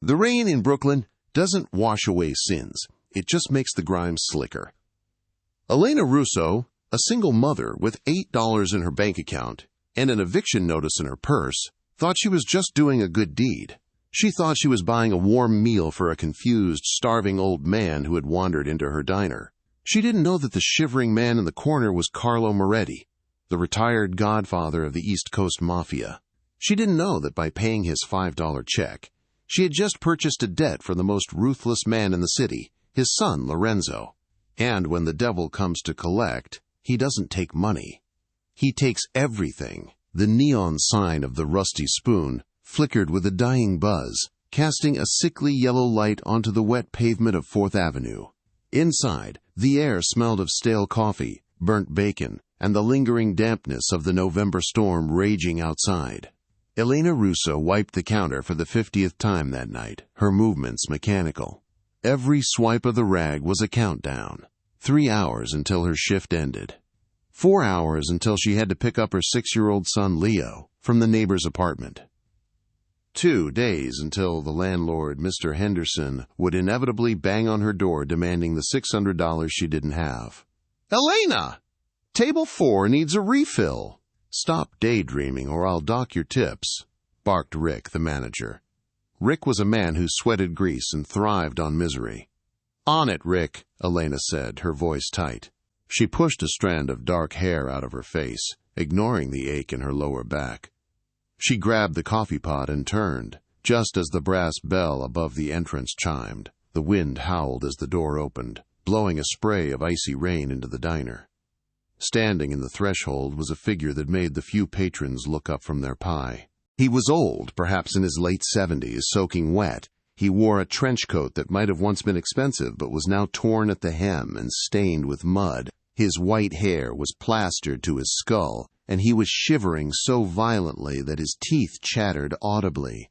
The rain in Brooklyn doesn't wash away sins. It just makes the grime slicker. Elena Russo, a single mother with $8 in her bank account and an eviction notice in her purse, thought she was just doing a good deed. She thought she was buying a warm meal for a confused, starving old man who had wandered into her diner. She didn't know that the shivering man in the corner was Carlo Moretti, the retired Godfather of the East Coast Mafia. She didn't know that by paying his $5 check, she had just purchased a debt for the most ruthless man in the city, his son Lorenzo. And when the devil comes to collect, he doesn't take money. He takes everything. The neon sign of the Rusty Spoon flickered with a dying buzz, casting a sickly yellow light onto the wet pavement of 4th Avenue. Inside, the air smelled of stale coffee, burnt bacon, and the lingering dampness of the November storm raging outside. Elena Russo wiped the counter for the 50th time that night, her movements mechanical. Every swipe of the rag was a countdown. 3 hours until her shift ended. 4 hours until she had to pick up her 6-year-old son Leo from the neighbor's apartment. 2 days until the landlord, Mr. Henderson, would inevitably bang on her door demanding the $600 she didn't have. "Elena! Table 4 needs a refill." "Stop daydreaming or I'll dock your tips," barked Rick, the manager. Rick was a man who sweated grease and thrived on misery. "On it, Rick," Elena said, her voice tight. She pushed a strand of dark hair out of her face, ignoring the ache in her lower back. She grabbed the coffee pot and turned, just as the brass bell above the entrance chimed. The wind howled as the door opened, blowing a spray of icy rain into the diner. Standing in the threshold was a figure that made the few patrons look up from their pie. He was old, perhaps in his late 70s, soaking wet. He wore a trench coat that might have once been expensive but was now torn at the hem and stained with mud. His white hair was plastered to his skull, and he was shivering so violently that his teeth chattered audibly.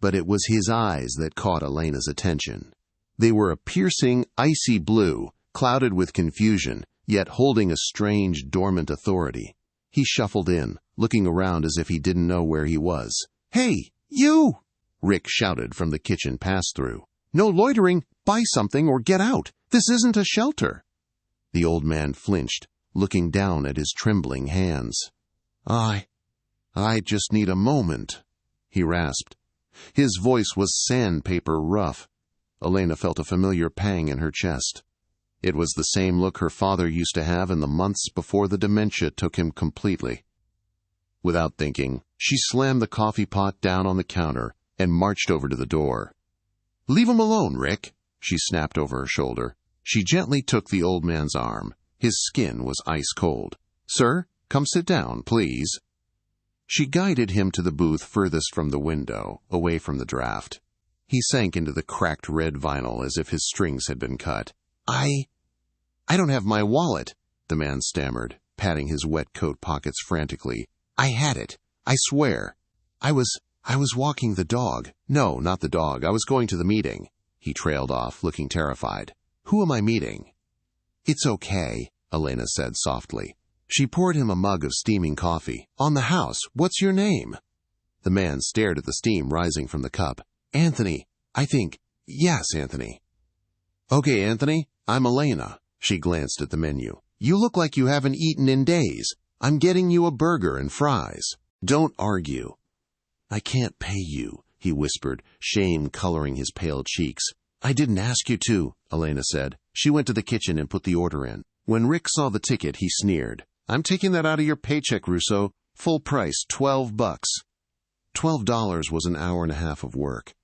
But it was his eyes that caught Elena's attention. They were a piercing, icy blue, clouded with confusion, yet holding a strange, dormant authority. He shuffled in, looking around as if he didn't know where he was. "Hey, you!" Rick shouted from the kitchen pass-through. "No loitering! Buy something or get out! This isn't a shelter!" The old man flinched, looking down at his trembling hands. I just need a moment," he rasped. His voice was sandpaper rough. Elena felt a familiar pang in her chest. It was the same look her father used to have in the months before the dementia took him completely. Without thinking, she slammed the coffee pot down on the counter and marched over to the door. "Leave him alone, Rick," she snapped over her shoulder. She gently took the old man's arm. His skin was ice cold. "Sir, come sit down, please." She guided him to the booth furthest from the window, away from the draft. He sank into the cracked red vinyl as if his strings had been cut. I don't have my wallet," the man stammered, patting his wet coat pockets frantically. "I had it. I swear. I was walking the dog. No, not the dog. I was going to the meeting." He trailed off, looking terrified. "Who am I meeting?" "It's okay," Elena said softly. She poured him a mug of steaming coffee. "On the house. What's your name?" The man stared at the steam rising from the cup. "Anthony, I think. Yes, Anthony." "Okay, Anthony, I'm Elena." She glanced at the menu. "You look like you haven't eaten in days. I'm getting you a burger and fries. Don't argue." "I can't pay you," he whispered, shame coloring his pale cheeks. "I didn't ask you to," Elena said. She went to the kitchen and put the order in. When Rick saw the ticket, he sneered. "I'm taking that out of your paycheck, Russo. Full price, $12. $12 was an hour and a half of work.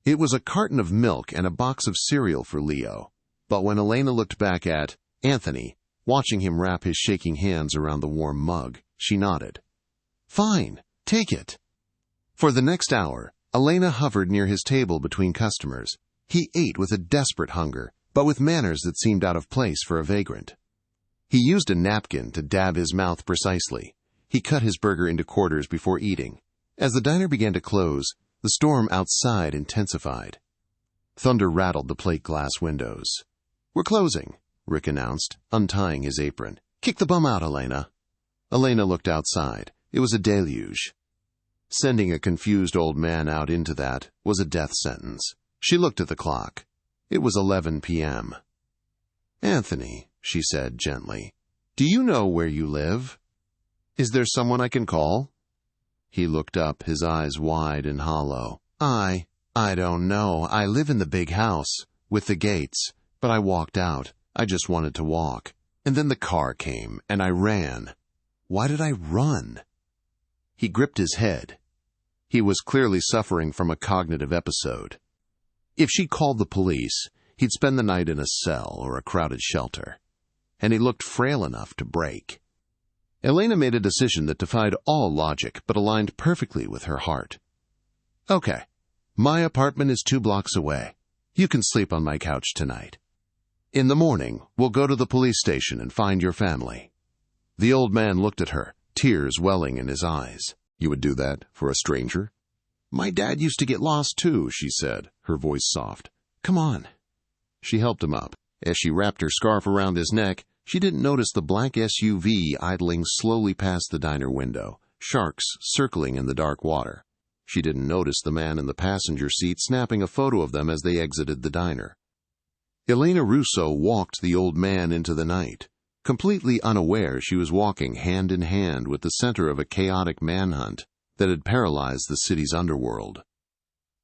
It was a carton of milk and a box of cereal for Leo. But when Elena looked back at Anthony, watching him wrap his shaking hands around the warm mug, she nodded. "Fine, take it." For the next hour, Elena hovered near his table between customers. He ate with a desperate hunger, but with manners that seemed out of place for a vagrant. He used a napkin to dab his mouth precisely. He cut his burger into quarters before eating. As the diner began to close, the storm outside intensified. Thunder rattled the plate glass windows. "We're closing," Rick announced, untying his apron. "Kick the bum out, Elena." Elena looked outside. It was a deluge. Sending a confused old man out into that was a death sentence. She looked at the clock. It was 11 p.m. "Anthony," she said gently, "do you know where you live? Is there someone I can call?" He looked up, his eyes wide and hollow. I don't know. I live in the big house, with the gates, but I walked out. I just wanted to walk. And then the car came, and I ran. Why did I run?" He gripped his head. He was clearly suffering from a cognitive episode. If she called the police, he'd spend the night in a cell or a crowded shelter. And he looked frail enough to break. Elena made a decision that defied all logic but aligned perfectly with her heart. "Okay, my apartment is 2 blocks away. You can sleep on my couch tonight. In the morning, we'll go to the police station and find your family." The old man looked at her, tears welling in his eyes. "You would do that for a stranger?" "My dad used to get lost too," she said, her voice soft. "Come on." She helped him up. As she wrapped her scarf around his neck, she didn't notice the black SUV idling slowly past the diner window, sharks circling in the dark water. She didn't notice the man in the passenger seat snapping a photo of them as they exited the diner. Elena Russo walked the old man into the night, completely unaware she was walking hand in hand with the center of a chaotic manhunt that had paralyzed the city's underworld.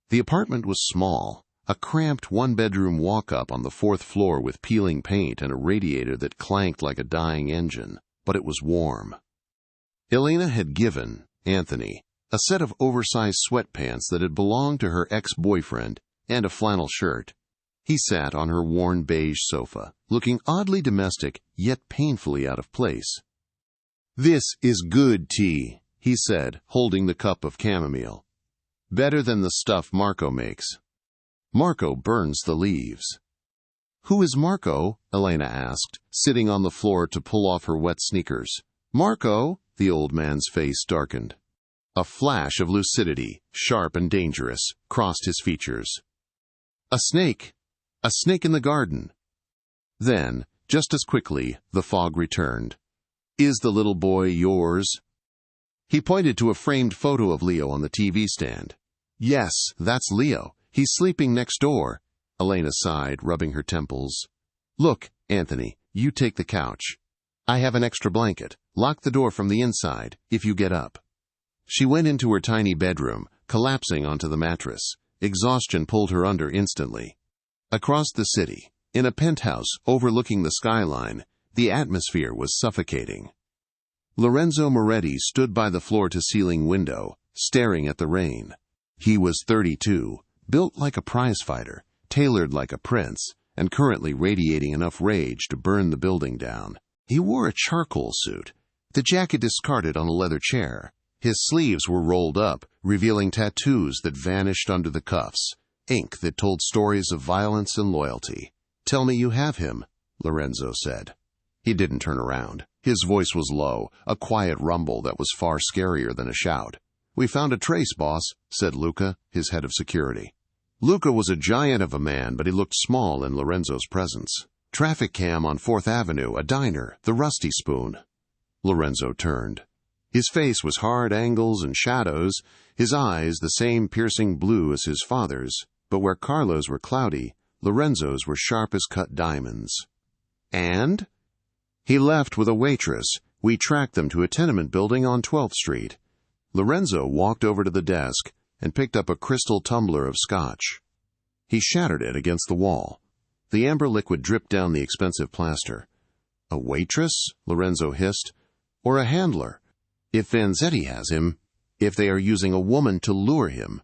The apartment was small, a cramped one-bedroom walk-up on the 4th floor with peeling paint and a radiator that clanked like a dying engine, but it was warm. Elena had given Anthony a set of oversized sweatpants that had belonged to her ex-boyfriend and a flannel shirt. He sat on her worn beige sofa, looking oddly domestic yet painfully out of place. "This is good tea," he said, holding the cup of chamomile. "Better than the stuff Marco makes. Marco burns the leaves." "Who is Marco?" Elena asked, sitting on the floor to pull off her wet sneakers. "Marco?" The old man's face darkened. A flash of lucidity, sharp and dangerous, crossed his features. "A snake! A snake in the garden!" Then, just as quickly, the fog returned. "Is the little boy yours?" He pointed to a framed photo of Leo on the TV stand. "Yes, that's Leo. He's sleeping next door." Elena sighed, rubbing her temples. "Look, Anthony, you take the couch. I have an extra blanket. Lock the door from the inside, if you get up." She went into her tiny bedroom, collapsing onto the mattress. Exhaustion pulled her under instantly. Across the city, in a penthouse overlooking the skyline, the atmosphere was suffocating. Lorenzo Moretti stood by the floor-to-ceiling window, staring at the rain. He was 32, built like a prizefighter, tailored like a prince, and currently radiating enough rage to burn the building down. He wore a charcoal suit, the jacket discarded on a leather chair. His sleeves were rolled up, revealing tattoos that vanished under the cuffs, ink that told stories of violence and loyalty. "Tell me you have him," Lorenzo said. He didn't turn around. His voice was low, a quiet rumble that was far scarier than a shout. "We found a trace, boss," said Luca, his head of security. Luca was a giant of a man, but he looked small in Lorenzo's presence. "Traffic cam on 4th Avenue, a diner, the Rusty Spoon." Lorenzo turned. His face was hard angles and shadows, his eyes the same piercing blue as his father's, but where Carlo's were cloudy, Lorenzo's were sharp as cut diamonds. "And?" "He left with a waitress. We tracked them to a tenement building on 12th Street. Lorenzo walked over to the desk and picked up a crystal tumbler of scotch. He shattered it against the wall. The amber liquid dripped down the expensive plaster. "A waitress?" Lorenzo hissed. "Or a handler? If Vanzetti has him, if they are using a woman to lure him."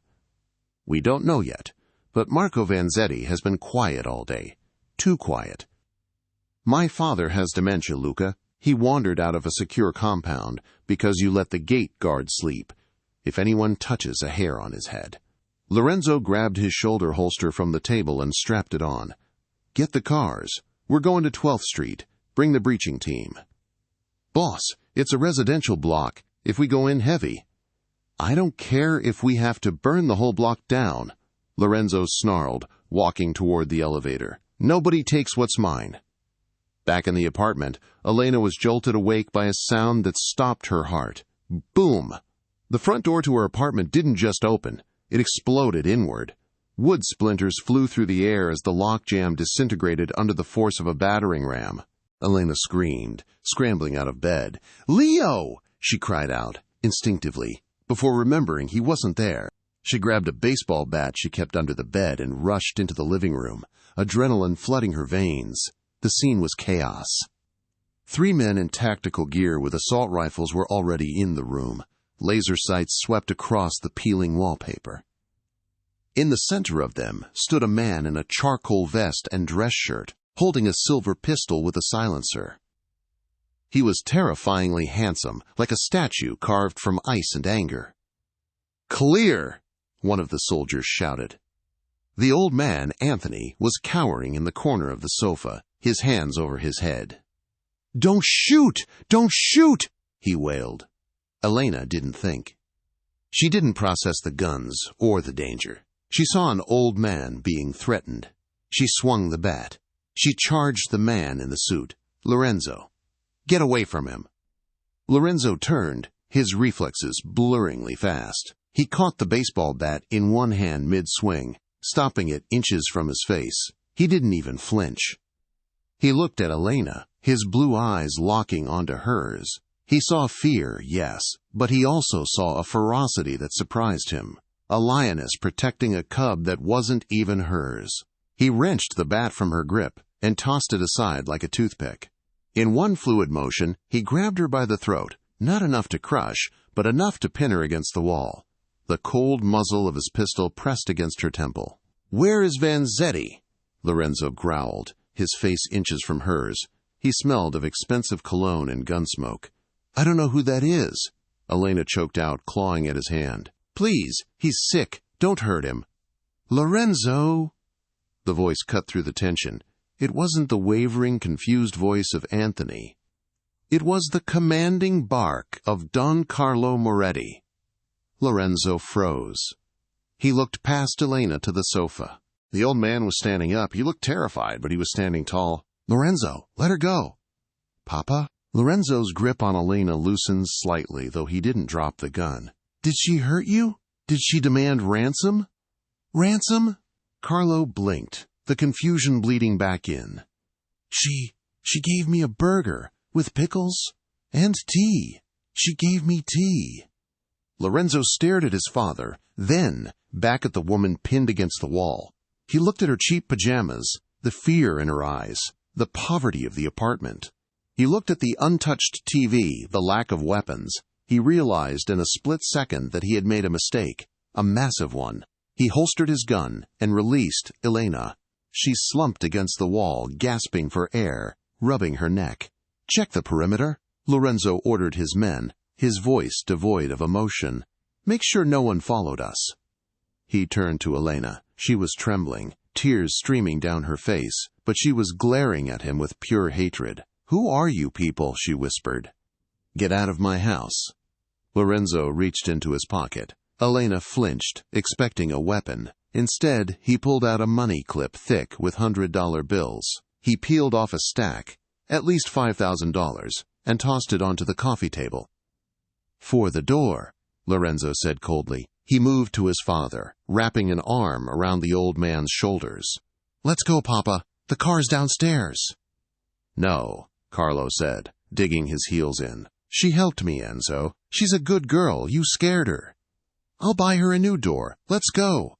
"We don't know yet, but Marco Vanzetti has been quiet all day. Too quiet." "My father has dementia, Luca. He wandered out of a secure compound because you let the gate guard sleep. If anyone touches a hair on his head." Lorenzo grabbed his shoulder holster from the table and strapped it on. "Get the cars. We're going to 12th Street. Bring the breaching team." "Boss, it's a residential block. If we go in heavy." "I don't care if we have to burn the whole block down," Lorenzo snarled, walking toward the elevator. "Nobody takes what's mine." Back in the apartment, Elena was jolted awake by a sound that stopped her heart. Boom! The front door to her apartment didn't just open, it exploded inward. Wood splinters flew through the air as the lockjam disintegrated under the force of a battering ram. Elena screamed, scrambling out of bed. "Leo!" she cried out, instinctively, before remembering he wasn't there. She grabbed a baseball bat she kept under the bed and rushed into the living room, adrenaline flooding her veins. The scene was chaos. 3 men in tactical gear with assault rifles were already in the room. Laser sights swept across the peeling wallpaper. In the center of them stood a man in a charcoal vest and dress shirt, holding a silver pistol with a silencer. He was terrifyingly handsome, like a statue carved from ice and anger. "Clear!" one of the soldiers shouted. The old man, Anthony, was cowering in the corner of the sofa, his hands over his head. "Don't shoot! Don't shoot!" he wailed. Elena didn't think. She didn't process the guns or the danger. She saw an old man being threatened. She swung the bat. She charged the man in the suit. "Lorenzo, get away from him." Lorenzo turned, his reflexes blurringly fast. He caught the baseball bat in one hand mid-swing, stopping it inches from his face. He didn't even flinch. He looked at Elena, his blue eyes locking onto hers. He saw fear, yes, but he also saw a ferocity that surprised him. A lioness protecting a cub that wasn't even hers. He wrenched the bat from her grip and tossed it aside like a toothpick. In one fluid motion, he grabbed her by the throat, not enough to crush, but enough to pin her against the wall. The cold muzzle of his pistol pressed against her temple. "Where is Vanzetti?" Lorenzo growled, his face inches from hers. He smelled of expensive cologne and gun smoke. "I don't know who that is," Elena choked out, clawing at his hand. "Please, he's sick. Don't hurt him." "Lorenzo!" The voice cut through the tension. It wasn't the wavering, confused voice of Anthony. It was the commanding bark of Don Carlo Moretti. Lorenzo froze. He looked past Elena to the sofa. The old man was standing up. He looked terrified, but he was standing tall. "Lorenzo, let her go." "Papa?" Lorenzo's grip on Elena loosened slightly, though he didn't drop the gun. "Did she hurt you? Did she demand ransom?" "Ransom?" Carlo blinked, the confusion bleeding back in. She gave me a burger, with pickles, and tea. She gave me tea." Lorenzo stared at his father, then back at the woman pinned against the wall. He looked at her cheap pajamas, the fear in her eyes, the poverty of the apartment. He looked at the untouched TV, the lack of weapons. He realized in a split second that he had made a mistake, a massive one. He holstered his gun and released Elena. She slumped against the wall, gasping for air, rubbing her neck. "Check the perimeter," Lorenzo ordered his men, his voice devoid of emotion. "Make sure no one followed us." He turned to Elena. She was trembling, tears streaming down her face, but she was glaring at him with pure hatred. "Who are you people?" she whispered. "Get out of my house." Lorenzo reached into his pocket. Elena flinched, expecting a weapon. Instead, he pulled out a money clip thick with $100 bills. He peeled off a stack, at least $5,000, and tossed it onto the coffee table. "For the door," Lorenzo said coldly. He moved to his father, wrapping an arm around the old man's shoulders. "Let's go, Papa. The car's downstairs." "No," Carlo said, digging his heels in. "She helped me, Enzo. She's a good girl. You scared her." "I'll buy her a new door. Let's go."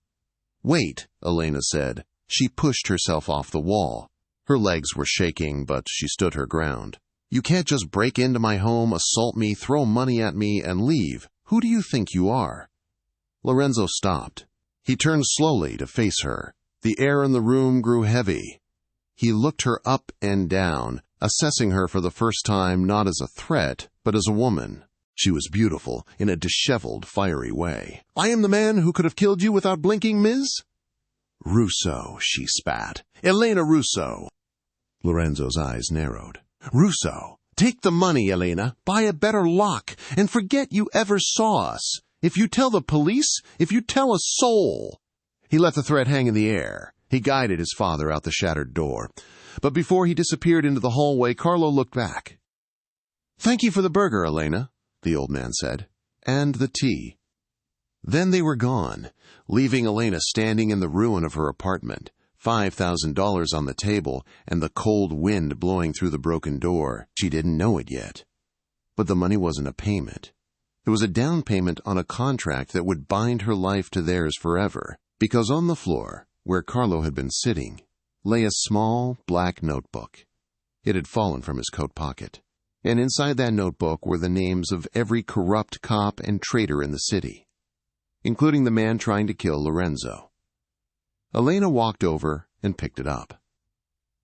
"Wait," Elena said. She pushed herself off the wall. Her legs were shaking, but she stood her ground. "You can't just break into my home, assault me, throw money at me, and leave. Who do you think you are?" Lorenzo stopped. He turned slowly to face her. The air in the room grew heavy. He looked her up and down, assessing her for the first time not as a threat, but as a woman. She was beautiful in a disheveled, fiery way. "I am the man who could have killed you without blinking, Ms. "Russo," she spat. "Elena Russo." Lorenzo's eyes narrowed. "Russo, take the money, Elena. Buy a better lock, and forget you ever saw us. If you tell the police, if you tell a soul." He let the threat hang in the air. He guided his father out the shattered door. But before he disappeared into the hallway, Carlo looked back. "Thank you for the burger, Elena," the old man said. and the tea. Then they were gone, leaving Elena standing in the ruin of her apartment, $5,000 on the table and the cold wind blowing through the broken door. She didn't know it yet. But the money wasn't a payment. It was a down payment on a contract that would bind her life to theirs forever, because on the floor, where Carlo had been sitting, lay a small black notebook. It had fallen from his coat pocket, and inside that notebook were the names of every corrupt cop and traitor in the city, including the man trying to kill Lorenzo. Elena walked over and picked it up.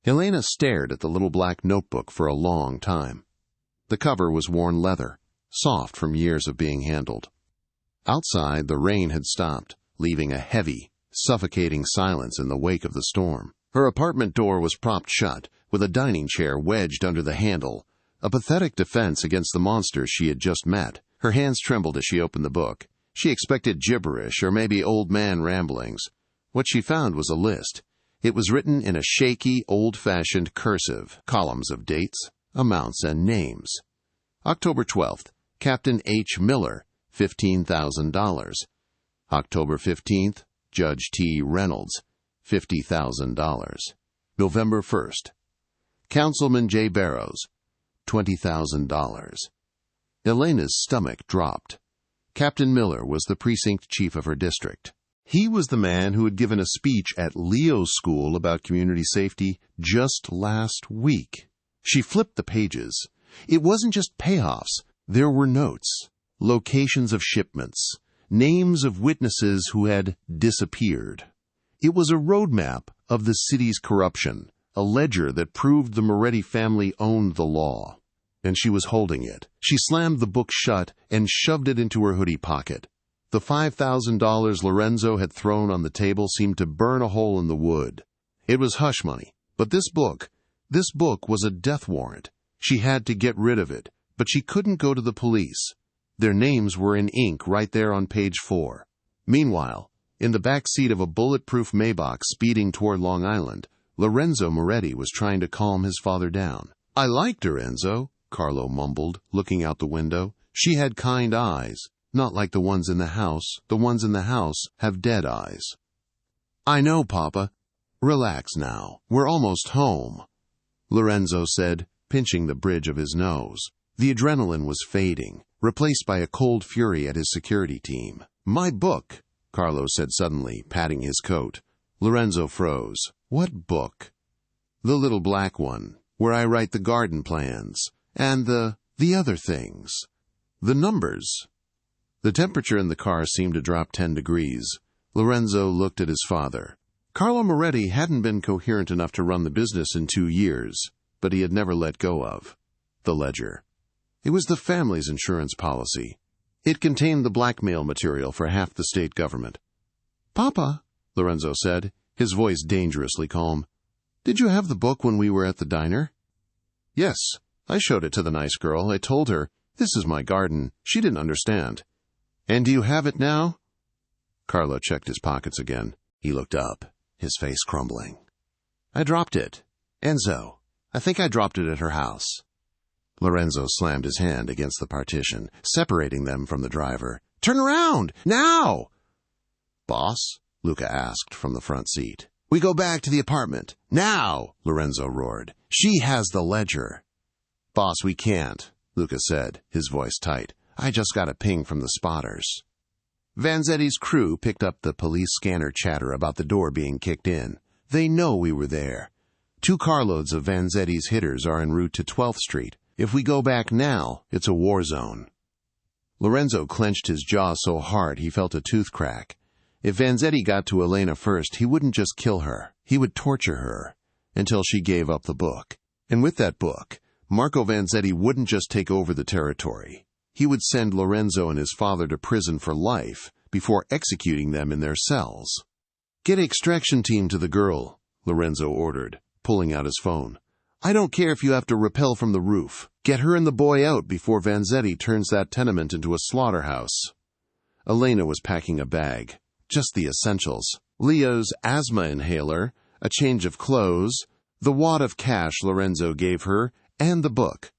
Elena stared at the little black notebook for a long time. The cover was worn leather, soft from years of being handled. Outside, the rain had stopped, leaving a heavy, suffocating silence in the wake of the storm. Her apartment door was propped shut, with a dining chair wedged under the handle, a pathetic defense against the monster she had just met. Her hands trembled as she opened the book. She expected gibberish or maybe old man ramblings. What she found was a list. It was written in a shaky, old-fashioned cursive, columns of dates, amounts, and names. October 12th, Captain H. Miller, $15,000. October 15th, Judge T. Reynolds, $50,000. November 1st, Councilman J. Barrows, $20,000. Elena's stomach dropped. Captain Miller was the precinct chief of her district. He was the man who had given a speech at Leo's school about community safety just last week. She flipped the pages. It wasn't just payoffs. There were notes, locations of shipments, names of witnesses who had disappeared. It was a roadmap of the city's corruption, a ledger that proved the Moretti family owned the law. And she was holding it. She slammed the book shut and shoved it into her hoodie pocket. The $5,000 Lorenzo had thrown on the table seemed to burn a hole in the wood. It was hush money, but this book was a death warrant. She had to get rid of it, but she couldn't go to the police. Their names were in ink right there on page 4. Meanwhile, in the back seat of a bulletproof Maybach speeding toward Long Island, Lorenzo Moretti was trying to calm his father down. "I liked her, Enzo," Carlo mumbled, looking out the window. "She had kind eyes, not like the ones in the house. The ones in the house have dead eyes." "I know, Papa. Relax now. We're almost home," Lorenzo said, pinching the bridge of his nose. The adrenaline was fading, replaced by a cold fury at his security team. "My book," Carlo said suddenly, patting his coat. Lorenzo froze. "What book?" "The little black one, where I write the garden plans, and the other things. The numbers." The temperature in the car seemed to drop 10 degrees. Lorenzo looked at his father. Carlo Moretti hadn't been coherent enough to run the business in 2 years, but he had never let go of the ledger. It was the family's insurance policy. It contained the blackmail material for half the state government. "Papa," Lorenzo said, his voice dangerously calm, "did you have the book when we were at the diner?" "Yes, I showed it to the nice girl. I told her, 'This is my garden.' She didn't understand." "And do you have it now?" Carlo checked his pockets again. He looked up, his face crumbling. "I dropped it. Enzo, I think I dropped it at her house." Lorenzo slammed his hand against the partition, separating them from the driver. "Turn around! Now!" "Boss?" Luca asked from the front seat. "We go back to the apartment. Now!" Lorenzo roared. "She has the ledger." "Boss, we can't," Luca said, his voice tight. "I just got a ping from the spotters." Vanzetti's crew picked up the police scanner chatter about the door being kicked in. "They know we were there. 2 carloads of Vanzetti's hitters are en route to 12th Street. If we go back now, it's a war zone." Lorenzo clenched his jaw so hard he felt a tooth crack. If Vanzetti got to Elena first, he wouldn't just kill her. He would torture her until she gave up the book. And with that book, Marco Vanzetti wouldn't just take over the territory. He would send Lorenzo and his father to prison for life before executing them in their cells. "Get an extraction team to the girl," Lorenzo ordered, pulling out his phone. "I don't care if you have to rappel from the roof. Get her and the boy out before Vanzetti turns that tenement into a slaughterhouse." Elena was packing a bag. Just the essentials. Leo's asthma inhaler, a change of clothes, the wad of cash Lorenzo gave her, and the book.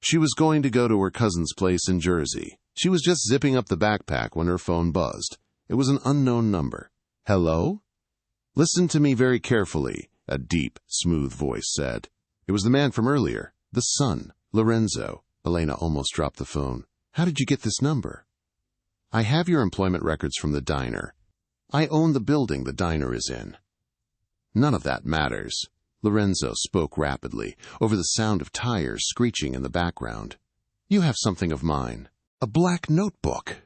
She was going to go to her cousin's place in Jersey. She was just zipping up the backpack when her phone buzzed. It was an unknown number. "Hello?" "Listen to me very carefully," a deep, smooth voice said. It was the man from earlier, the son, Lorenzo. Elena almost dropped the phone. "How did you get this number?" "I have your employment records from the diner. I own the building the diner is in." "None of that matters." Lorenzo spoke rapidly, over the sound of tires screeching in the background. "You have something of mine. A black notebook."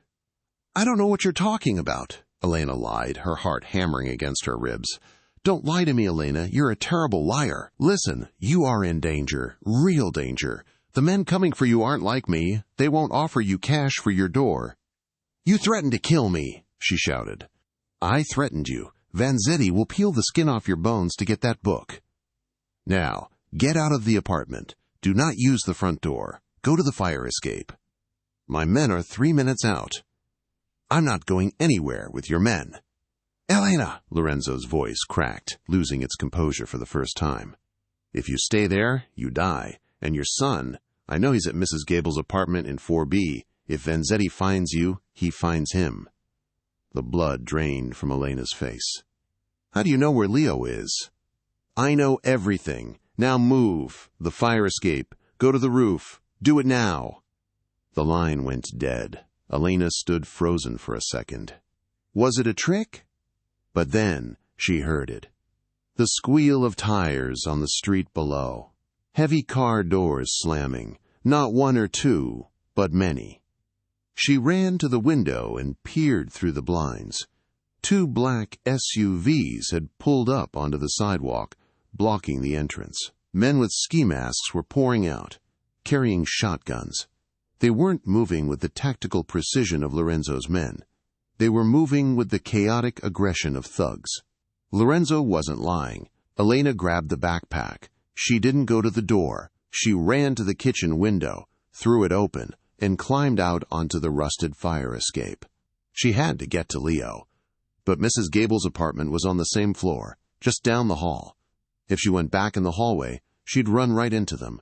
"I don't know what you're talking about," Elena lied, her heart hammering against her ribs. "Don't lie to me, Elena. You're a terrible liar. Listen, you are in danger, real danger. The men coming for you aren't like me. They won't offer you cash for your door." "You threatened to kill me," she shouted. "I threatened you. Vanzetti will peel the skin off your bones to get that book. Now, get out of the apartment. Do not use the front door. Go to the fire escape. My men are 3 minutes out." "I'm not going anywhere with your men." "Elena!" Lorenzo's voice cracked, losing its composure for the first time. "If you stay there, you die. And your son, I know he's at Mrs. Gable's apartment in 4B. If Vanzetti finds you, he finds him." The blood drained from Elena's face. "How do you know where Leo is?" "I know everything. Now move. The fire escape. Go to the roof. Do it now." The line went dead. Elena stood frozen for a second. Was it a trick? But then she heard it. The squeal of tires on the street below. Heavy car doors slamming. Not one or two, but many. She ran to the window and peered through the blinds. 2 black SUVs had pulled up onto the sidewalk, blocking the entrance. Men with ski masks were pouring out, carrying shotguns. They weren't moving with the tactical precision of Lorenzo's men. They were moving with the chaotic aggression of thugs. Lorenzo wasn't lying. Elena grabbed the backpack. She didn't go to the door. She ran to the kitchen window, threw it open, and climbed out onto the rusted fire escape. She had to get to Leo. But Mrs. Gable's apartment was on the same floor, just down the hall. If she went back in the hallway, she'd run right into them.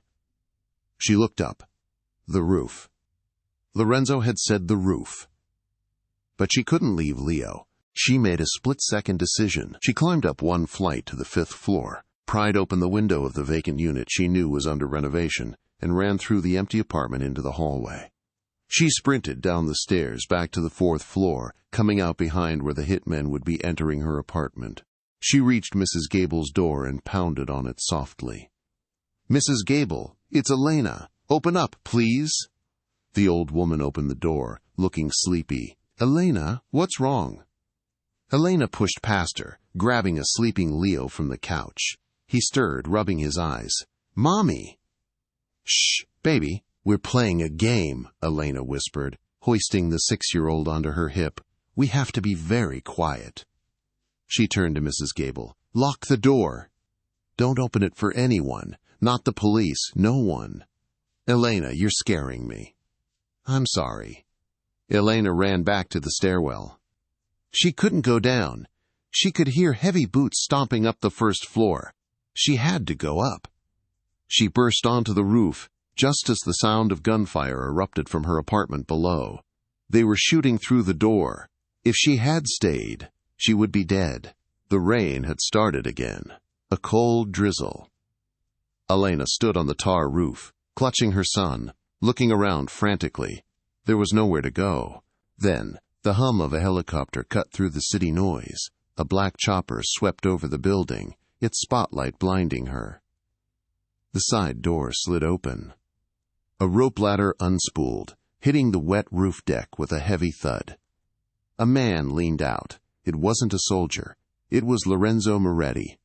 She looked up. The roof. Lorenzo had said the roof. But she couldn't leave Leo. She made a split-second decision. She climbed up 1 flight to the 5th floor, pried open the window of the vacant unit she knew was under renovation, and ran through the empty apartment into the hallway. She sprinted down the stairs back to the 4th floor, coming out behind where the hitmen would be entering her apartment. She reached Mrs. Gable's door and pounded on it softly. "Mrs. Gable, it's Elena. Open up, please." The old woman opened the door, looking sleepy. "Elena, what's wrong?" Elena pushed past her, grabbing a sleeping Leo from the couch. He stirred, rubbing his eyes. "Mommy!" "Shh, baby, we're playing a game," Elena whispered, hoisting the 6-year-old onto her hip. "We have to be very quiet." She turned to Mrs. Gable. "Lock the door." "Don't open it for anyone. Not the police, no one." "Elena, you're scaring me." "I'm sorry." Elena ran back to the stairwell. She couldn't go down. She could hear heavy boots stomping up the 1st floor. She had to go up. She burst onto the roof, just as the sound of gunfire erupted from her apartment below. They were shooting through the door. If she had stayed, she would be dead. The rain had started again. A cold drizzle. Elena stood on the tar roof, clutching her son, looking around frantically. There was nowhere to go. Then, the hum of a helicopter cut through the city noise. A black chopper swept over the building, its spotlight blinding her. The side door slid open. A rope ladder unspooled, hitting the wet roof deck with a heavy thud. A man leaned out. It wasn't a soldier. It was Lorenzo Moretti.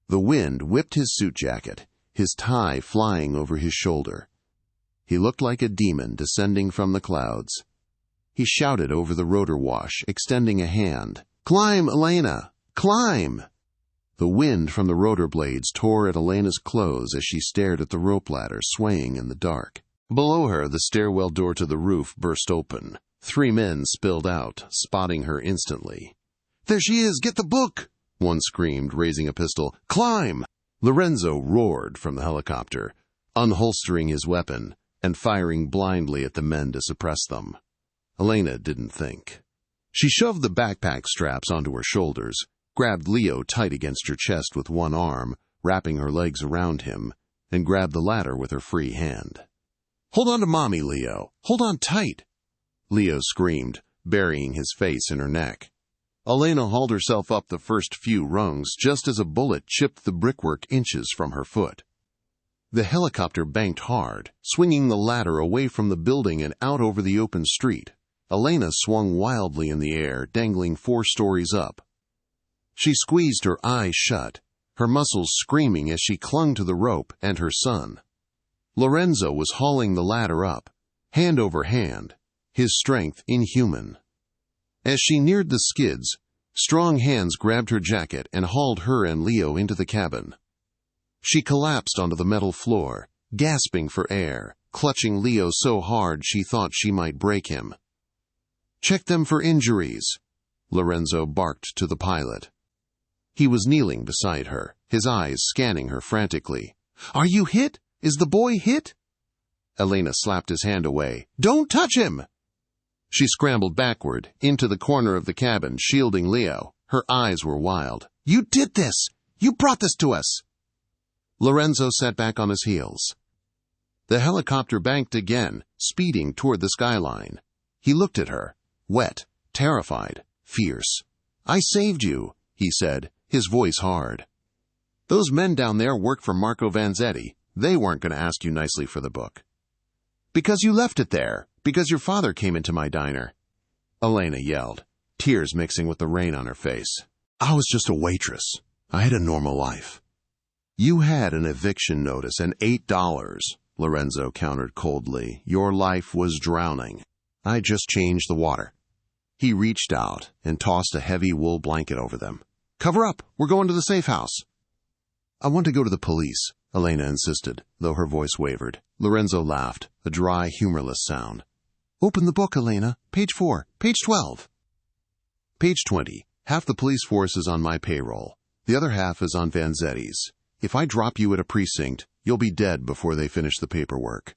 The wind whipped his suit jacket, his tie flying over his shoulder. He looked like a demon descending from the clouds. He shouted over the rotor wash, extending a hand. "Climb, Elena! Climb!" The wind from the rotor blades tore at Elena's clothes as she stared at the rope ladder swaying in the dark. Below her, the stairwell door to the roof burst open. 3 men spilled out, spotting her instantly. "There she is! Get the book!" one screamed, raising a pistol. "Climb!" Lorenzo roared from the helicopter, unholstering his weapon and firing blindly at the men to suppress them. Elena didn't think. She shoved the backpack straps onto her shoulders, grabbed Leo tight against her chest with one arm, wrapping her legs around him, and grabbed the ladder with her free hand. "Hold on to Mommy, Leo. Hold on tight." Leo screamed, burying his face in her neck. Elena hauled herself up the first few rungs just as a bullet chipped the brickwork inches from her foot. The helicopter banked hard, swinging the ladder away from the building and out over the open street. Elena swung wildly in the air, dangling 4 stories up. She squeezed her eyes shut, her muscles screaming as she clung to the rope and her son. Lorenzo was hauling the ladder up, hand over hand, his strength inhuman. As she neared the skids, strong hands grabbed her jacket and hauled her and Leo into the cabin. She collapsed onto the metal floor, gasping for air, clutching Leo so hard she thought she might break him. "Check them for injuries," Lorenzo barked to the pilot. He was kneeling beside her, his eyes scanning her frantically. "Are you hit? Is the boy hit?" Elena slapped his hand away. "Don't touch him!" She scrambled backward, into the corner of the cabin, shielding Leo. Her eyes were wild. "You did this! You brought this to us!" Lorenzo sat back on his heels. The helicopter banked again, speeding toward the skyline. He looked at her, wet, terrified, fierce. "I saved you," he said, his voice hard. "Those men down there work for Marco Vanzetti. They weren't going to ask you nicely for the book." "Because you left it there. Because your father came into my diner." Elena yelled, tears mixing with the rain on her face. "I was just a waitress. I had a normal life." "You had an eviction notice and $8, Lorenzo countered coldly. "Your life was drowning. I just changed the water." He reached out and tossed a heavy wool blanket over them. "Cover up. We're going to the safe house." "I want to go to the police," Elena insisted, though her voice wavered. Lorenzo laughed, a dry, humorless sound. "Open the book, Elena. Page 4. Page 12. Page 20. Half the police force is on my payroll. The other half is on Vanzetti's. If I drop you at a precinct, you'll be dead before they finish the paperwork."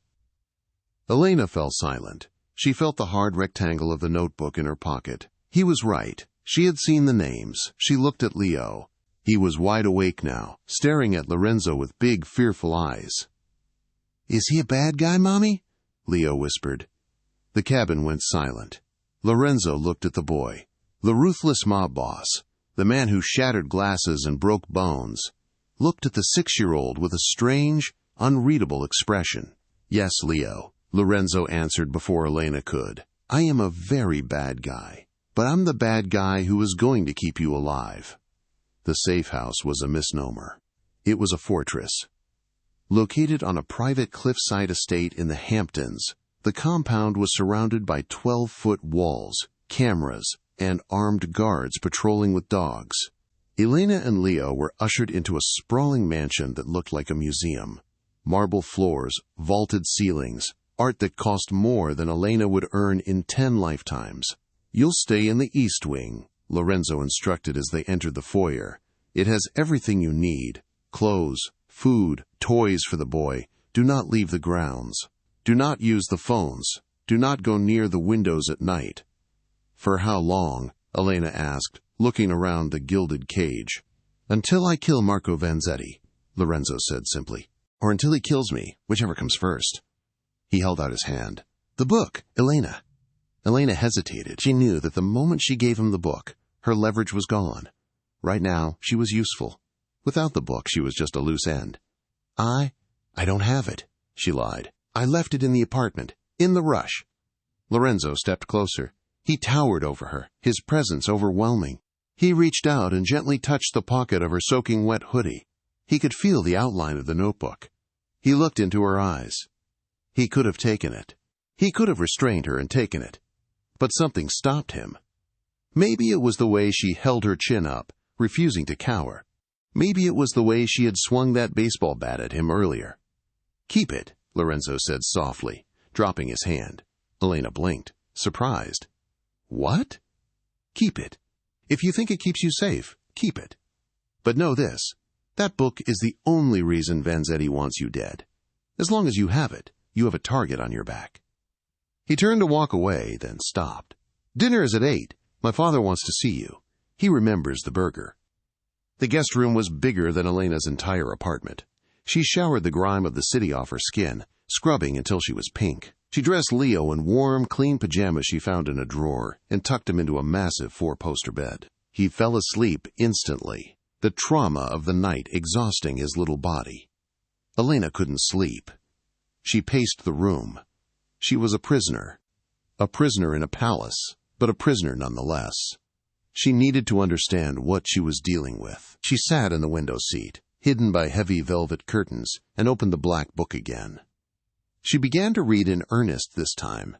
Elena fell silent. She felt the hard rectangle of the notebook in her pocket. He was right. She had seen the names. She looked at Leo. He was wide awake now, staring at Lorenzo with big, fearful eyes. "Is he a bad guy, Mommy?" Leo whispered. The cabin went silent. Lorenzo looked at the boy. The ruthless mob boss, the man who shattered glasses and broke bones, looked at the 6-year-old with a strange, unreadable expression. "Yes, Leo," Lorenzo answered before Elena could. "I am a very bad guy, but I'm the bad guy who is going to keep you alive." The safe house was a misnomer. It was a fortress. Located on a private cliffside estate in the Hamptons, the compound was surrounded by 12-foot walls, cameras, and armed guards patrolling with dogs. Elena and Leo were ushered into a sprawling mansion that looked like a museum. Marble floors, vaulted ceilings, art that cost more than Elena would earn in 10 lifetimes. "You'll stay in the East Wing," Lorenzo instructed as they entered the foyer. "It has everything you need. Clothes, food, toys for the boy. Do not leave the grounds. Do not use the phones. Do not go near the windows at night." "For how long?" Elena asked, looking around the gilded cage. "Until I kill Marco Vanzetti," Lorenzo said simply. "Or until he kills me, whichever comes first." He held out his hand. "The book, Elena." Elena hesitated. She knew that the moment she gave him the book, her leverage was gone. Right now, she was useful. Without the book, she was just a loose end. I don't have it," she lied. "I left it in the apartment, in the rush." Lorenzo stepped closer. He towered over her, his presence overwhelming. He reached out and gently touched the pocket of her soaking wet hoodie. He could feel the outline of the notebook. He looked into her eyes. He could have taken it. He could have restrained her and taken it. But something stopped him. Maybe it was the way she held her chin up, refusing to cower. Maybe it was the way she had swung that baseball bat at him earlier. "Keep it," Lorenzo said softly, dropping his hand. Elena blinked, surprised. "What?" "Keep it. If you think it keeps you safe, keep it. But know this, that book is the only reason Vanzetti wants you dead. As long as you have it, you have a target on your back." He turned to walk away, then stopped. "Dinner is at 8. My father wants to see you. He remembers the burger." The guest room was bigger than Elena's entire apartment. She showered the grime of the city off her skin, scrubbing until she was pink. She dressed Leo in warm, clean pajamas she found in a drawer and tucked him into a massive 4-poster bed. He fell asleep instantly, the trauma of the night exhausting his little body. Elena couldn't sleep. She paced the room. She was a prisoner in a palace, but a prisoner nonetheless. She needed to understand what she was dealing with. She sat in the window seat, hidden by heavy velvet curtains, and opened the black book again. She began to read in earnest this time.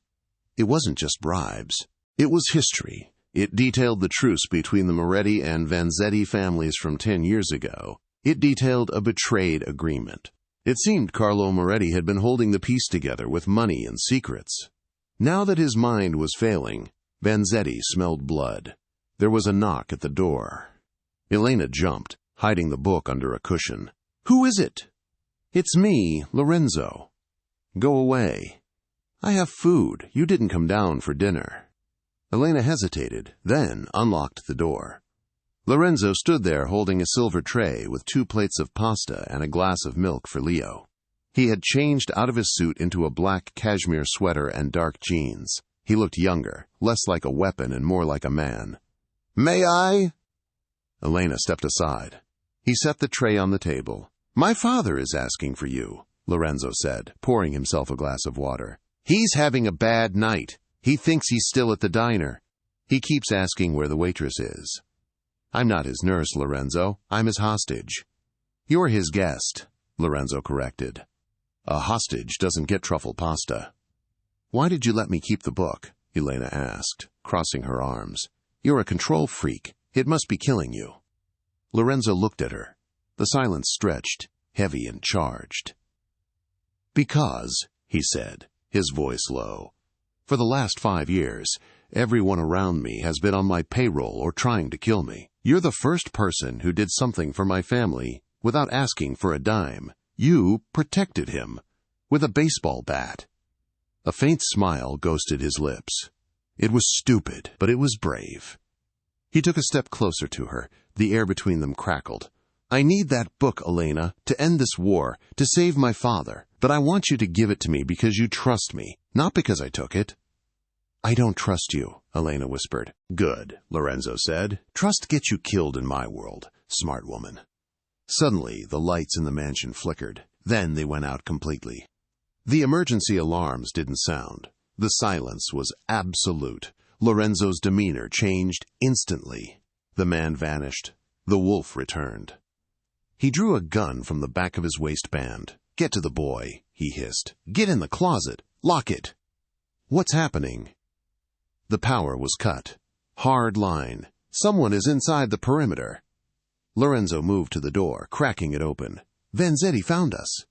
It wasn't just bribes. It was history. It detailed the truce between the Moretti and Vanzetti families from 10 years ago. It detailed a betrayed agreement. It seemed Carlo Moretti had been holding the peace together with money and secrets. Now that his mind was failing, Vanzetti smelled blood. There was a knock at the door. Elena jumped, hiding the book under a cushion. "Who is it?" "It's me, Lorenzo." "Go away." "I have food. You didn't come down for dinner." Elena hesitated, then unlocked the door. Lorenzo stood there holding a silver tray with 2 plates of pasta and a glass of milk for Leo. He had changed out of his suit into a black cashmere sweater and dark jeans. He looked younger, less like a weapon and more like a man. "May I?" Elena stepped aside. He set the tray on the table. "My father is asking for you," Lorenzo said, pouring himself a glass of water. "He's having a bad night. He thinks he's still at the diner. He keeps asking where the waitress is." "I'm not his nurse, Lorenzo. I'm his hostage." "You're his guest," Lorenzo corrected. "A hostage doesn't get truffle pasta." "Why did you let me keep the book?" Elena asked, crossing her arms. "You're a control freak. It must be killing you." Lorenzo looked at her. The silence stretched, heavy and charged. "Because," he said, his voice low, "for the last 5 years, everyone around me has been on my payroll or trying to kill me. You're the first person who did something for my family without asking for a dime. You protected him with a baseball bat." A faint smile ghosted his lips. It was stupid, but it was brave. He took a step closer to her. The air between them crackled. "I need that book, Elena, to end this war, to save my father. But I want you to give it to me because you trust me, not because I took it." "I don't trust you," Elena whispered. "Good," Lorenzo said. "Trust gets you killed in my world, smart woman." Suddenly, the lights in the mansion flickered. Then they went out completely. The emergency alarms didn't sound. The silence was absolute. Lorenzo's demeanor changed instantly. The man vanished. The wolf returned. He drew a gun from the back of his waistband. "Get to the boy," he hissed. "Get in the closet. Lock it." "What's happening?" The power was cut. Hard line. Someone is inside the perimeter. Lorenzo moved to the door, cracking it open. "Vanzetti found us."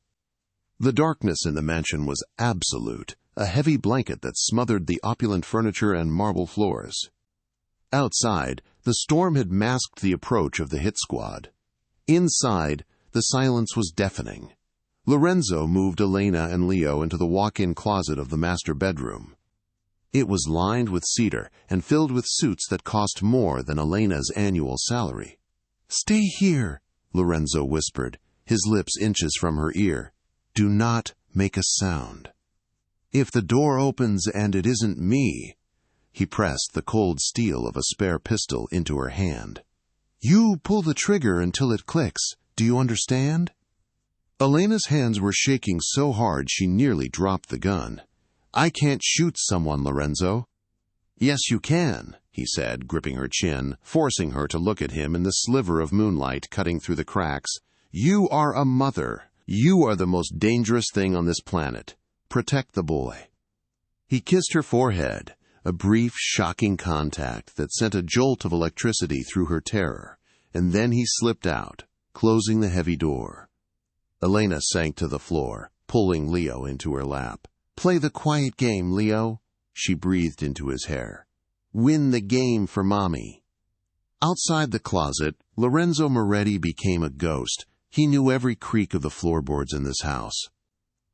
The darkness in the mansion was absolute, a heavy blanket that smothered the opulent furniture and marble floors. Outside, the storm had masked the approach of the hit squad. Inside, the silence was deafening. Lorenzo moved Elena and Leo into the walk-in closet of the master bedroom. It was lined with cedar and filled with suits that cost more than Elena's annual salary. "Stay here," Lorenzo whispered, his lips inches from her ear. "Do not make a sound. If the door opens and it isn't me—" He pressed the cold steel of a spare pistol into her hand. "You pull the trigger until it clicks. Do you understand?" Elena's hands were shaking so hard she nearly dropped the gun. "I can't shoot someone, Lorenzo." "Yes, you can," he said, gripping her chin, forcing her to look at him in the sliver of moonlight cutting through the cracks. "You are a mother. You are the most dangerous thing on this planet. Protect the boy." He kissed her forehead, a brief, shocking contact that sent a jolt of electricity through her terror, and then he slipped out, closing the heavy door. Elena sank to the floor, pulling Leo into her lap. "Play the quiet game, Leo," she breathed into his hair. "Win the game for Mommy." Outside the closet, Lorenzo Moretti became a ghost. He knew every creak of the floorboards in this house.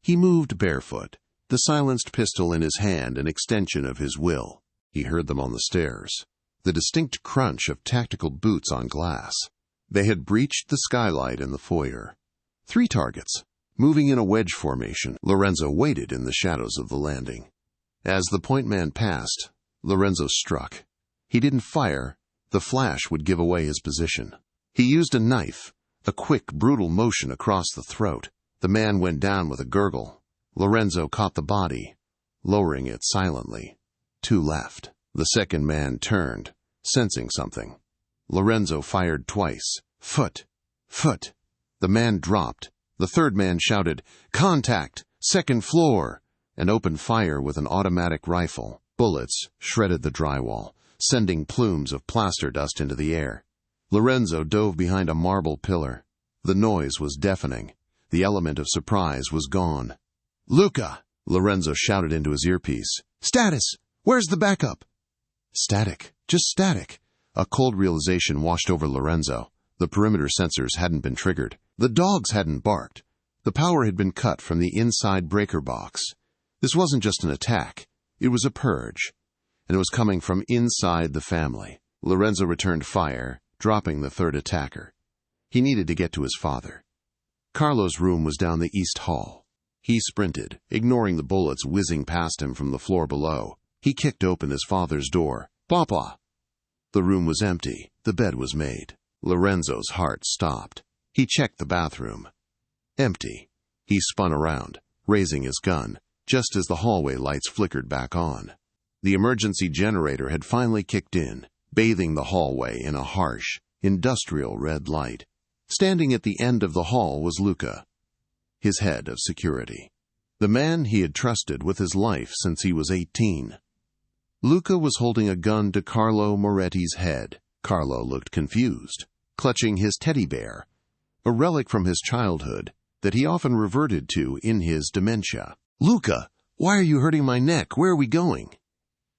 He moved barefoot, the silenced pistol in his hand an extension of his will. He heard them on the stairs, the distinct crunch of tactical boots on glass. They had breached the skylight in the foyer. 3 targets, moving in a wedge formation. Lorenzo waited in the shadows of the landing. As the point man passed, Lorenzo struck. He didn't fire. The flash would give away his position. He used a knife, a quick, brutal motion across the throat. The man went down with a gurgle. Lorenzo caught the body, lowering it silently. 2 left. The second man turned, sensing something. Lorenzo fired twice. Foot! Foot! The man dropped. The third man shouted, "Contact! 2nd floor!" and opened fire with an automatic rifle. Bullets shredded the drywall, sending plumes of plaster dust into the air. Lorenzo dove behind a marble pillar. The noise was deafening. The element of surprise was gone. "Luca!" Lorenzo shouted into his earpiece. "Status! Where's the backup?" Static. Just static. A cold realization washed over Lorenzo. The perimeter sensors hadn't been triggered. The dogs hadn't barked. The power had been cut from the inside breaker box. This wasn't just an attack. It was a purge. And it was coming from inside the family. Lorenzo returned fire, dropping the third attacker. He needed to get to his father. Carlo's room was down the east hall. He sprinted, ignoring the bullets whizzing past him from the floor below. He kicked open his father's door. "Papa!" The room was empty. The bed was made. Lorenzo's heart stopped. He checked the bathroom. Empty. He spun around, raising his gun, just as the hallway lights flickered back on. The emergency generator had finally kicked in, bathing the hallway in a harsh, industrial red light. Standing at the end of the hall was Luca, his head of security, the man he had trusted with his life since he was 18. Luca was holding a gun to Carlo Moretti's head. Carlo looked confused, clutching his teddy bear, a relic from his childhood that he often reverted to in his dementia. "Luca, why are you hurting my neck? Where are we going?"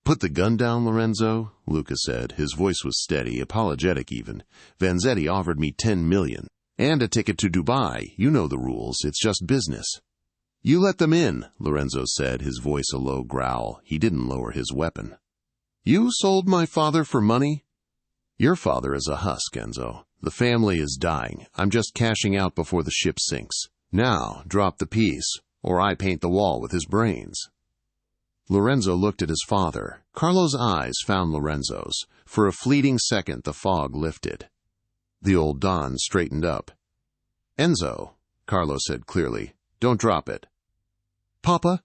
"Put the gun down, Lorenzo," Luca said. His voice was steady, apologetic even. "Vanzetti offered me $10 million. And a ticket to Dubai. You know the rules. It's just business." "You let them in," Lorenzo said, his voice a low growl. He didn't lower his weapon. "You sold my father for money?" "Your father is a husk, Enzo. The family is dying. I'm just cashing out before the ship sinks. Now, drop the piece, or I paint the wall with his brains." Lorenzo looked at his father. Carlo's eyes found Lorenzo's. For a fleeting second, the fog lifted. The old Don straightened up. "Enzo," Carlo said clearly, "don't drop it." "Papa?"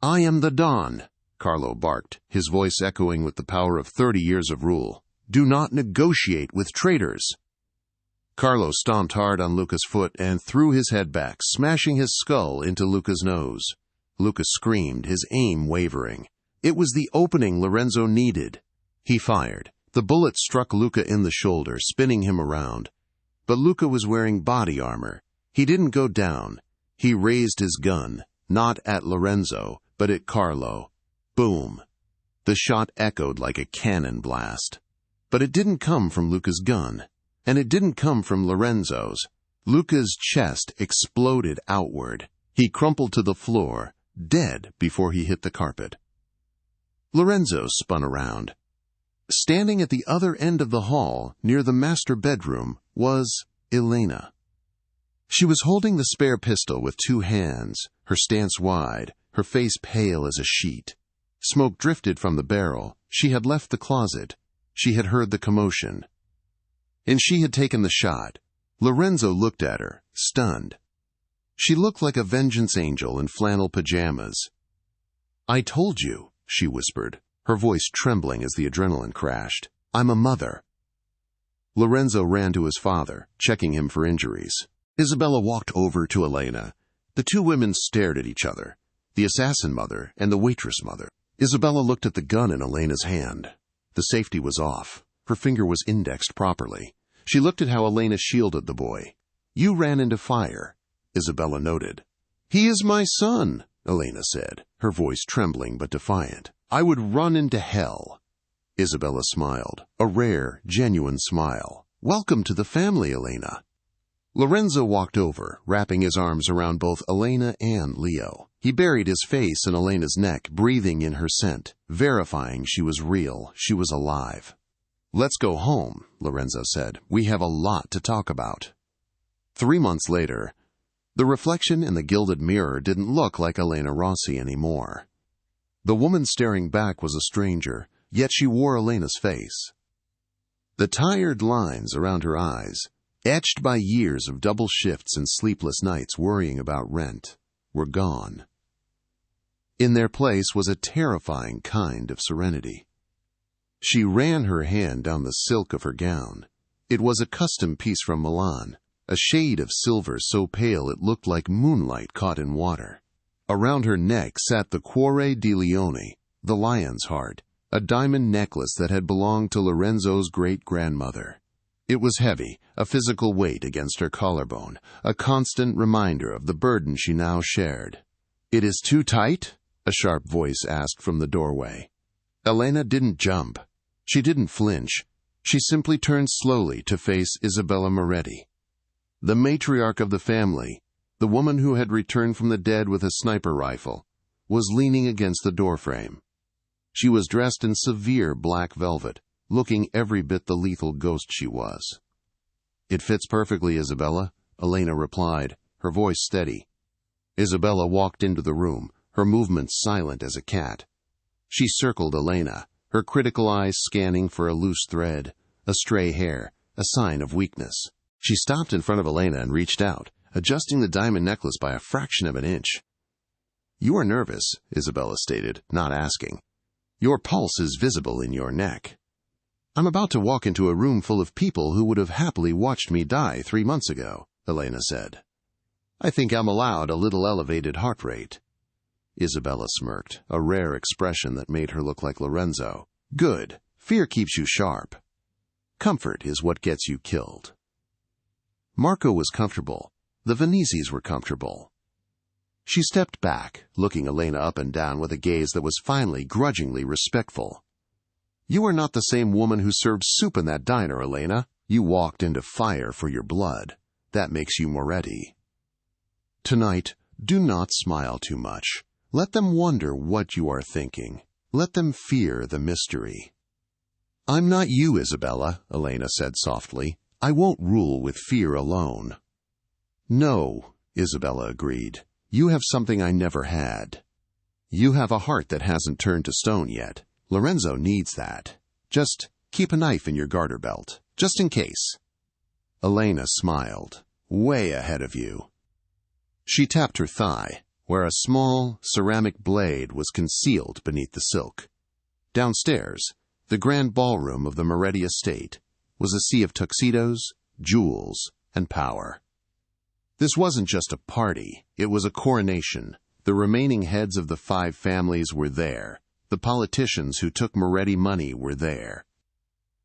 "I am the Don," Carlo barked, his voice echoing with the power of 30 years of rule. "Do not negotiate with traitors." Carlo stomped hard on Luca's foot and threw his head back, smashing his skull into Luca's nose. Luca screamed, his aim wavering. It was the opening Lorenzo needed. He fired. The bullet struck Luca in the shoulder, spinning him around. But Luca was wearing body armor. He didn't go down. He raised his gun, not at Lorenzo, but at Carlo. Boom. The shot echoed like a cannon blast. But it didn't come from Luca's gun, and it didn't come from Lorenzo's. Luca's chest exploded outward. He crumpled to the floor, dead before he hit the carpet. Lorenzo spun around. Standing at the other end of the hall, near the master bedroom, was Elena. She was holding the spare pistol with 2 hands, her stance wide, her face pale as a sheet. Smoke drifted from the barrel. She had left the closet. She had heard the commotion. And she had taken the shot. Lorenzo looked at her, stunned. She looked like a vengeance angel in flannel pajamas. "I told you," she whispered, her voice trembling as the adrenaline crashed. "I'm a mother." Lorenzo ran to his father, checking him for injuries. Isabella walked over to Elena. The 2 women stared at each other, the assassin mother and the waitress mother. Isabella looked at the gun in Elena's hand. The safety was off. Her finger was indexed properly. She looked at how Elena shielded the boy. "You ran into fire," Isabella noted. "He is my son," Elena said, her voice trembling but defiant. "I would run into hell." Isabella smiled, a rare, genuine smile. "Welcome to the family, Elena." Lorenzo walked over, wrapping his arms around both Elena and Leo. He buried his face in Elena's neck, breathing in her scent, verifying she was real, she was alive. "Let's go home," Lorenzo said. "We have a lot to talk about." 3 months later, the reflection in the gilded mirror didn't look like Elena Rossi anymore. The woman staring back was a stranger, yet she wore Elena's face. The tired lines around her eyes, etched by years of double shifts and sleepless nights worrying about rent, were gone. In their place was a terrifying kind of serenity. She ran her hand down the silk of her gown. It was a custom piece from Milan, a shade of silver so pale it looked like moonlight caught in water. Around her neck sat the Cuore di Leone, the lion's heart, a diamond necklace that had belonged to Lorenzo's great-grandmother. It was heavy, a physical weight against her collarbone, a constant reminder of the burden she now shared. "It is too tight?" a sharp voice asked from the doorway. Elena didn't jump. She didn't flinch. She simply turned slowly to face Isabella Moretti. The matriarch of the family, the woman who had returned from the dead with a sniper rifle, was leaning against the doorframe. She was dressed in severe black velvet, looking every bit the lethal ghost she was. "It fits perfectly, Isabella," Elena replied, her voice steady. Isabella walked into the room, her movements silent as a cat. She circled Elena, her critical eyes scanning for a loose thread, a stray hair, a sign of weakness. She stopped in front of Elena and reached out, adjusting the diamond necklace by a fraction of an inch. "You are nervous," Isabella stated, not asking. "Your pulse is visible in your neck." "I'm about to walk into a room full of people who would have happily watched me die 3 months ago," Elena said. "I think I'm allowed a little elevated heart rate." Isabella smirked, a rare expression that made her look like Lorenzo. "Good. Fear keeps you sharp. Comfort is what gets you killed." Marco was comfortable. The Veneses were comfortable. She stepped back, looking Elena up and down with a gaze that was finally grudgingly respectful. "You are not the same woman who served soup in that diner, Elena. You walked into fire for your blood. That makes you Moretti. Tonight, do not smile too much. Let them wonder what you are thinking. Let them fear the mystery." "I'm not you, Isabella," Elena said softly. "I won't rule with fear alone." "No," Isabella agreed. "You have something I never had. You have a heart that hasn't turned to stone yet. Lorenzo needs that. Just keep a knife in your garter belt, just in case." Elena smiled. "Way ahead of you." She tapped her thigh, where a small ceramic blade was concealed beneath the silk. Downstairs, the grand ballroom of the Moretti estate, was a sea of tuxedos, jewels, and power. This wasn't just a party, it was a coronation. The remaining heads of the 5 families were there. The politicians who took Moretti money were there.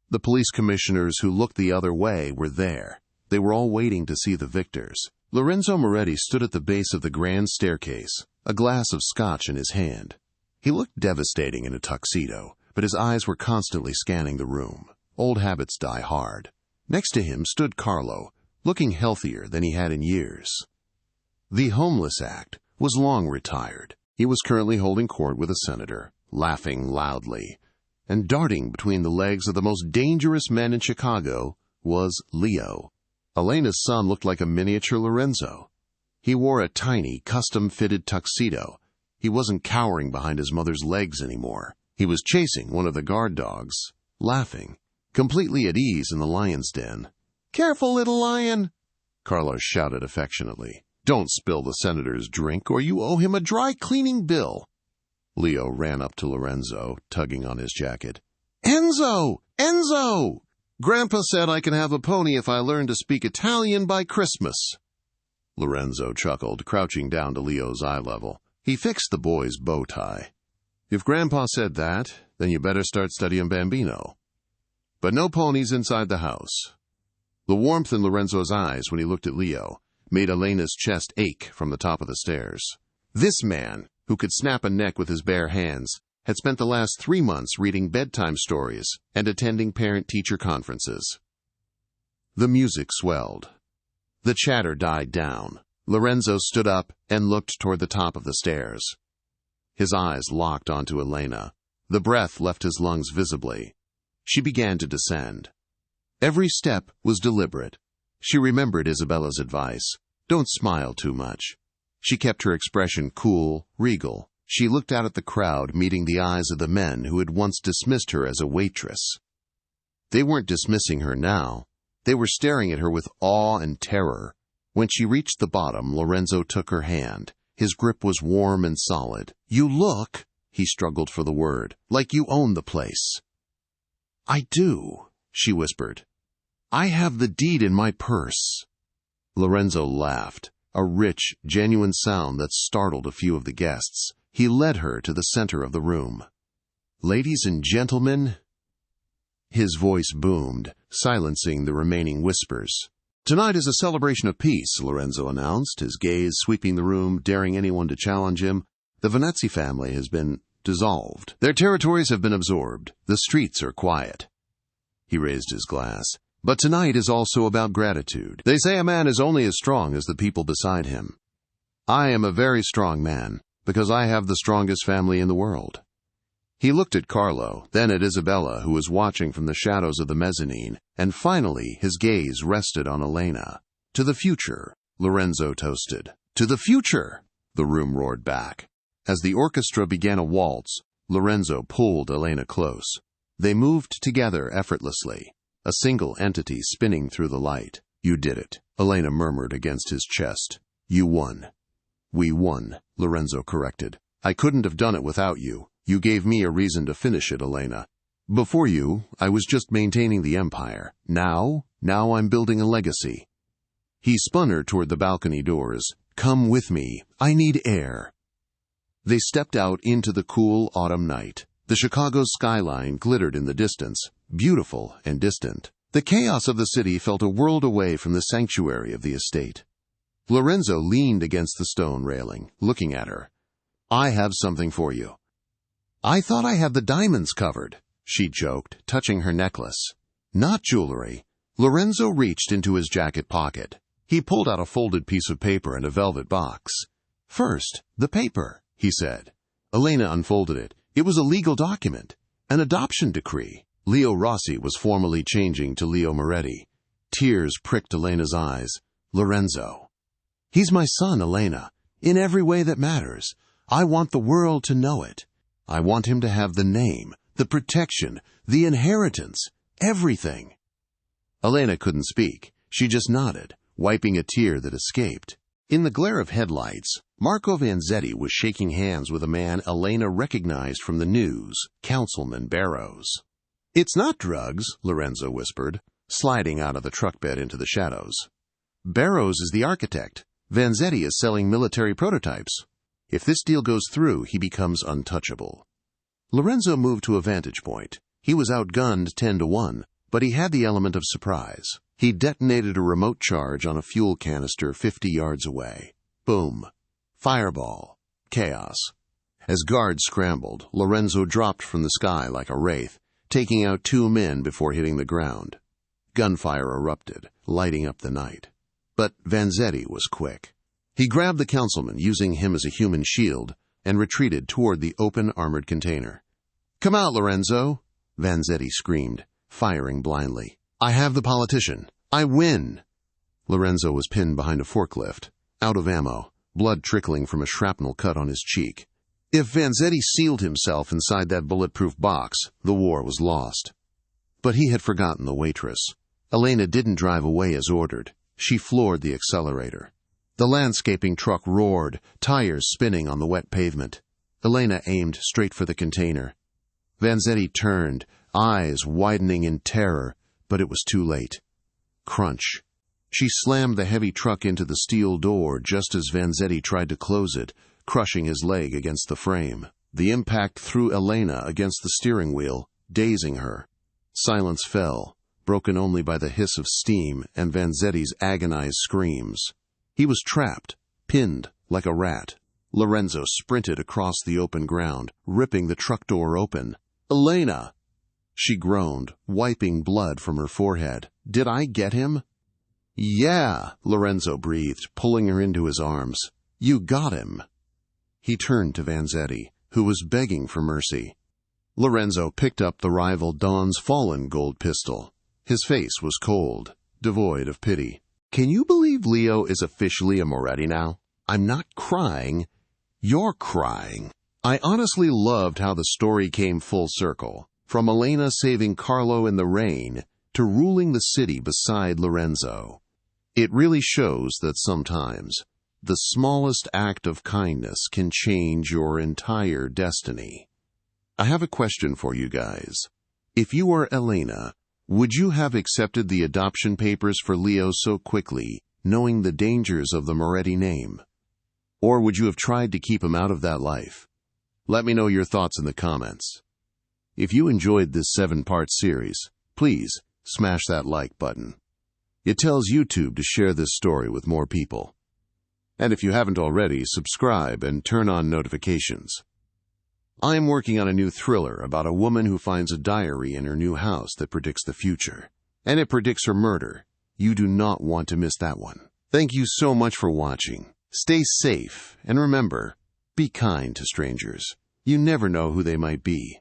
The police commissioners who looked the other way were there. They were all waiting to see the victors. Lorenzo Moretti stood at the base of the grand staircase, a glass of scotch in his hand. He looked devastating in a tuxedo, but his eyes were constantly scanning the room. Old habits die hard. Next to him stood Carlo, looking healthier than he had in years. The homeless act was long retired. He was currently holding court with a senator, laughing loudly. And darting between the legs of the most dangerous men in Chicago was Leo. Elena's son looked like a miniature Lorenzo. He wore a tiny, custom-fitted tuxedo. He wasn't cowering behind his mother's legs anymore. He was chasing one of the guard dogs, laughing, completely at ease in the lion's den. "Careful, little lion!" Carlos shouted affectionately. "Don't spill the senator's drink, or you owe him a dry-cleaning bill." Leo ran up to Lorenzo, tugging on his jacket. "Enzo! Enzo! Grandpa said I can have a pony if I learn to speak Italian by Christmas." Lorenzo chuckled, crouching down to Leo's eye level. He fixed the boy's bow tie. "If Grandpa said that, then you better start studying Bambino. But no ponies inside the house." The warmth in Lorenzo's eyes when he looked at Leo made Elena's chest ache from the top of the stairs. This man, who could snap a neck with his bare hands, had spent the last 3 months reading bedtime stories and attending parent-teacher conferences. The music swelled. The chatter died down. Lorenzo stood up and looked toward the top of the stairs. His eyes locked onto Elena. The breath left his lungs visibly. She began to descend. Every step was deliberate. She remembered Isabella's advice. Don't smile too much. She kept her expression cool, regal. She looked out at the crowd, meeting the eyes of the men who had once dismissed her as a waitress. They weren't dismissing her now. They were staring at her with awe and terror. When she reached the bottom, Lorenzo took her hand. His grip was warm and solid. "You look," he struggled for the word, "like you own the place." "I do," she whispered. "I have the deed in my purse." Lorenzo laughed, a rich, genuine sound that startled a few of the guests. He led her to the center of the room. "Ladies and gentlemen," his voice boomed, silencing the remaining whispers. "Tonight is a celebration of peace," Lorenzo announced, his gaze sweeping the room, daring anyone to challenge him. "The Venezia family has been dissolved. Their territories have been absorbed. The streets are quiet." He raised his glass. "But tonight is also about gratitude. They say a man is only as strong as the people beside him. I am a very strong man, because I have the strongest family in the world." He looked at Carlo, then at Isabella, who was watching from the shadows of the mezzanine, and finally his gaze rested on Elena. "To the future," Lorenzo toasted. "To the future," the room roared back. As the orchestra began a waltz, Lorenzo pulled Elena close. They moved together effortlessly, a single entity spinning through the light. "You did it," Elena murmured against his chest. "You won." "We won," Lorenzo corrected. "I couldn't have done it without you. You gave me a reason to finish it, Elena. Before you, I was just maintaining the empire. Now I'm building a legacy." He spun her toward the balcony doors. "Come with me. I need air." They stepped out into the cool autumn night. The Chicago skyline glittered in the distance, beautiful and distant. The chaos of the city felt a world away from the sanctuary of the estate. Lorenzo leaned against the stone railing, looking at her. "I have something for you." "I thought I had the diamonds covered," she joked, touching her necklace. "Not jewelry." Lorenzo reached into his jacket pocket. He pulled out a folded piece of paper and a velvet box. "First, the paper," he said. Elena unfolded it. It was a legal document, an adoption decree. Leo Rossi was formally changing to Leo Moretti. Tears pricked Elena's eyes. "Lorenzo. He's my son, Elena, in every way that matters. I want the world to know it. I want him to have the name, the protection, the inheritance, everything." Elena couldn't speak. She just nodded, wiping a tear that escaped. In the glare of headlights, Marco Vanzetti was shaking hands with a man Elena recognized from the news, Councilman Barrows. "It's not drugs," Lorenzo whispered, sliding out of the truck bed into the shadows. "Barrows is the architect. Vanzetti is selling military prototypes. If this deal goes through, he becomes untouchable." Lorenzo moved to a vantage point. He was outgunned 10-1, but he had the element of surprise. He detonated a remote charge on a fuel canister 50 yards away. Boom. Fireball. Chaos. As guards scrambled, Lorenzo dropped from the sky like a wraith, taking out 2 men before hitting the ground. Gunfire erupted, lighting up the night. But Vanzetti was quick. He grabbed the councilman, using him as a human shield, and retreated toward the open armored container. "Come out, Lorenzo!" Vanzetti screamed, firing blindly. "I have the politician. I win!" Lorenzo was pinned behind a forklift, out of ammo, blood trickling from a shrapnel cut on his cheek. If Vanzetti sealed himself inside that bulletproof box, the war was lost. But he had forgotten the waitress. Elena didn't drive away as ordered. She floored the accelerator. The landscaping truck roared, tires spinning on the wet pavement. Elena aimed straight for the container. Vanzetti turned, eyes widening in terror, but it was too late. Crunch. She slammed the heavy truck into the steel door just as Vanzetti tried to close it, crushing his leg against the frame. The impact threw Elena against the steering wheel, dazing her. Silence fell, broken only by the hiss of steam and Vanzetti's agonized screams. He was trapped, pinned like a rat. Lorenzo sprinted across the open ground, ripping the truck door open. "Elena!" She groaned, wiping blood from her forehead. "Did I get him?" Yeah, Lorenzo breathed, pulling her into his arms. You got him. He turned to Vanzetti, who was begging for mercy. Lorenzo picked up the rival Don's fallen gold pistol. His face was cold, devoid of pity. Can you believe Leo is officially a Moretti now? I'm not crying. You're crying. I honestly loved how the story came full circle, from Elena saving Carlo in the rain to ruling the city beside Lorenzo. It really shows that sometimes the smallest act of kindness can change your entire destiny. I have a question for you guys. If you were Elena, would you have accepted the adoption papers for Leo so quickly, knowing the dangers of the Moretti name? Or would you have tried to keep him out of that life? Let me know your thoughts in the comments. If you enjoyed this 7-part series, please smash that like button. It tells YouTube to share this story with more people. And if you haven't already, subscribe and turn on notifications. I am working on a new thriller about a woman who finds a diary in her new house that predicts the future. And it predicts her murder. You do not want to miss that one. Thank you so much for watching. Stay safe, and remember, be kind to strangers. You never know who they might be.